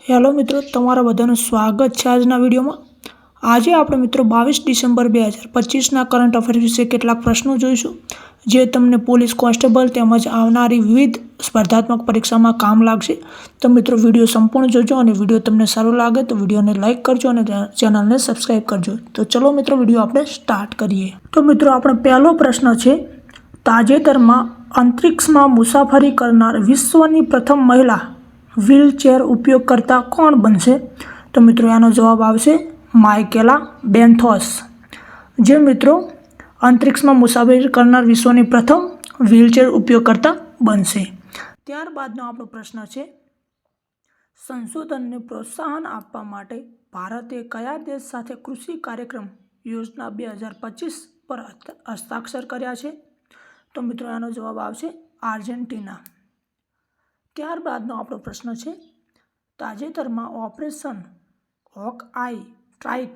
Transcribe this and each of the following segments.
Hello મિત્રો, તમારા બધાનું સ્વાગત છે આજના વિડીયોમાં। આજે આપણે મિત્રો 22 ડિસેમ્બર 2025ના કરંટ અફેર્સ વિશે કેટલાક પ્રશ્નો જોઈશું, જે તમને પોલીસ કોન્સ્ટેબલ તેમજ આવનારી વિવિધ સ્પર્ધાત્મક પરીક્ષામાં કામ લાગશે। તો મિત્રો વિડીયો સંપૂર્ણ જોજો અને વિડીયો તમને સારો લાગે તો વિડીયોને લાઇક કરજો અને ચેનલને સબસ્ક્રાઇબ કરજો। તો ચલો મિત્રો વિડીયો આપણે સ્ટાર્ટ કરીએ। તો મિત્રો આપણો પહેલો પ્રશ્ન છે, તાજેતરમાં અંતરિક્ષમાં મુસાફરી કરનાર વિશ્વની પ્રથમ મહિલા વ્હીલચેર ઉપયોગકર્તા કોણ બનશે? તો મિત્રો આનો જવાબ આવશે માઇકેલા બેન્થોસ, જે મિત્રો અંતરિક્ષમાં મુસાફરી કરનાર વિશ્વની પ્રથમ વ્હીલચેર ઉપયોગકર્તા બનશે। ત્યારબાદનો આપણો પ્રશ્ન છે, સંશોધનને પ્રોત્સાહન આપવા માટે ભારતે કયા દેશ સાથે કૃષિ કાર્યક્રમ યોજના 2025 પર હસ્તાક્ષર કર્યા છે? તો મિત્રો આનો જવાબ આવશે આર્જેન્ટિના। ત્યારબાદનો આપણો પ્રશ્ન છે, તાજેતરમાં ઓપરેશન હોકઆઈ સ્ટ્રાઇક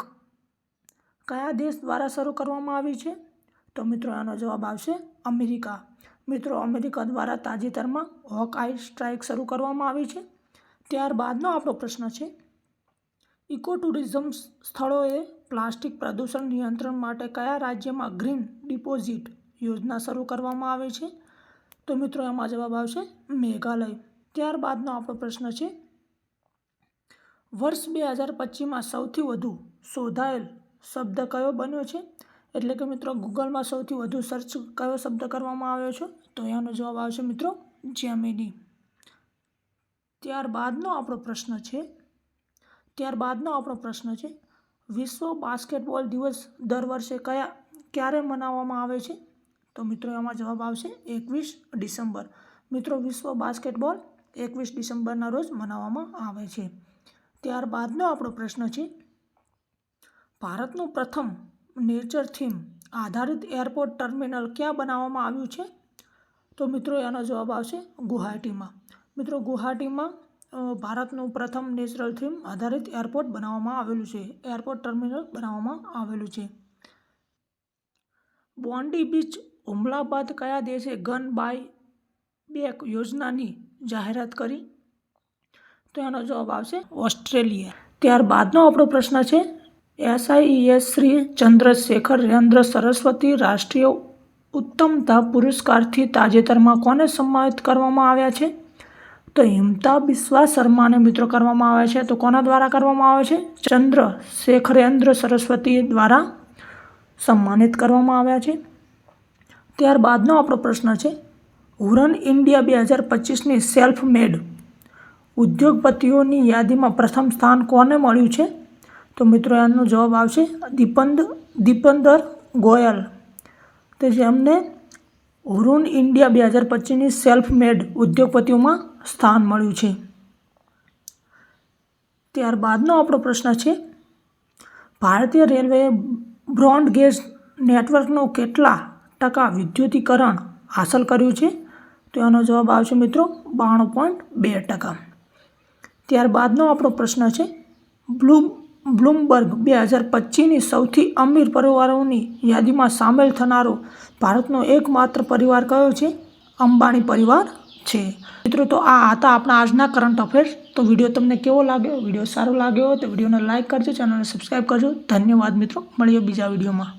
કયા દેશ દ્વારા શરૂ કરવામાં આવી છે? તો મિત્રો આનો જવાબ આવશે અમેરિકા। મિત્રો અમેરિકા દ્વારા તાજેતરમાં હોકઆઈ સ્ટ્રાઇક શરૂ કરવામાં આવી છે। ત્યારબાદનો આપણો પ્રશ્ન છે, ઇકો ટુરિઝમ સ્થળોએ પ્લાસ્ટિક પ્રદૂષણ નિયંત્રણ માટે કયા રાજ્યમાં ગ્રીન ડિપોઝિટ યોજના શરૂ કરવામાં આવે છે? તો મિત્રો એમાં જવાબ આવશે મેઘાલય। ત્યારબાદનો આપણો પ્રશ્ન છે, વર્ષ 2025માં સૌથી વધુ શોધાયેલ શબ્દ કયો બન્યો છે? એટલે કે મિત્રો ગૂગલમાં સૌથી વધુ સર્ચ કયો શબ્દ કરવામાં આવ્યો છે? તો એનો જવાબ આવશે મિત્રો જેમિની। ત્યારબાદનો આપણો પ્રશ્ન છે, વિશ્વ બાસ્કેટબોલ દિવસ દર વર્ષે ક્યારે મનાવવામાં આવે છે? તો મિત્રો એમાં જવાબ આવશે 21 ડિસેમ્બર। મિત્રો વિશ્વ બાસ્કેટબોલ 21 ડિસેમ્બરના રોજ મનાવવામાં આવે છે। ત્યારબાદનો આપણો પ્રશ્ન છે, ભારતનું પ્રથમ નેચર થીમ આધારિત એરપોર્ટ ટર્મિનલ ક્યાં બનાવવામાં આવ્યું છે? તો મિત્રો એનો જવાબ આવશે ગુવાહાટીમાં। મિત્રો ગુવાહાટીમાં ભારતનું પ્રથમ નેચરલ થીમ આધારિત એરપોર્ટ બનાવવામાં આવેલું છે, એરપોર્ટ ટર્મિનલ બનાવવામાં આવેલું છે। બોન્ડી બીચ હુમલા બાદ કયા દેશે ગન બાય બેક યોજનાની જાહેરાત કરી? તો એનો જવાબ આવશે ઓસ્ટ્રેલિયા। ત્યારબાદનો આપણો પ્રશ્ન છે, SIES શ્રી ચંદ્રશેખરેન્દ્ર સરસ્વતી રાષ્ટ્રીય ઉત્તમતા પુરસ્કારથી તાજેતરમાં કોને સન્માનિત કરવામાં આવ્યા છે? તો હિમતા બિસ્વા શર્માને મિત્રો કરવામાં આવે છે। તો કોના દ્વારા કરવામાં આવે છે? ચંદ્રશેખરેન્દ્ર સરસ્વતી દ્વારા સન્માનિત કરવામાં આવ્યા છે। ત્યારબાદનો આપણો પ્રશ્ન છે, હુરન ઇન્ડિયા 2025ની સેલ્ફ મેડ ઉદ્યોગપતિઓની યાદીમાં પ્રથમ સ્થાન કોને મળ્યું છે? તો મિત્રો એનો જવાબ આવશે દીપંદર ગોયલ, તે જેમને હુરુન ઇન્ડિયા 2025ની સેલ્ફ મેડ ઉદ્યોગપતિઓમાં સ્થાન મળ્યું છે। ત્યારબાદનો આપણો પ્રશ્ન છે, ભારતીય રેલવેએ બ્રોડગેજ નેટવર્કનું કેટલા ટકા વિદ્યુતીકરણ હાંસલ કર્યું છે? તો એનો જવાબ આવશે મિત્રો 92.2%। ત્યારબાદનો આપણો પ્રશ્ન છે, બ્લૂમબર્ગ 2025ની સૌથી અમીર પરિવારોની યાદીમાં સામેલ થનારો ભારતનો એકમાત્ર પરિવાર કયો છે? અંબાણી પરિવાર છે। મિત્રો તો આ હતા આપણા આજના કરંટ અફેર્સ। તો વિડીયો તમને કેવો લાગ્યો? વિડીયો સારો લાગ્યો હોય તો વિડીયોને લાઇક કરજો, ચેનલને સબસ્ક્રાઈબ કરજો। ધન્યવાદ મિત્રો, મળીએ બીજા વિડીયોમાં।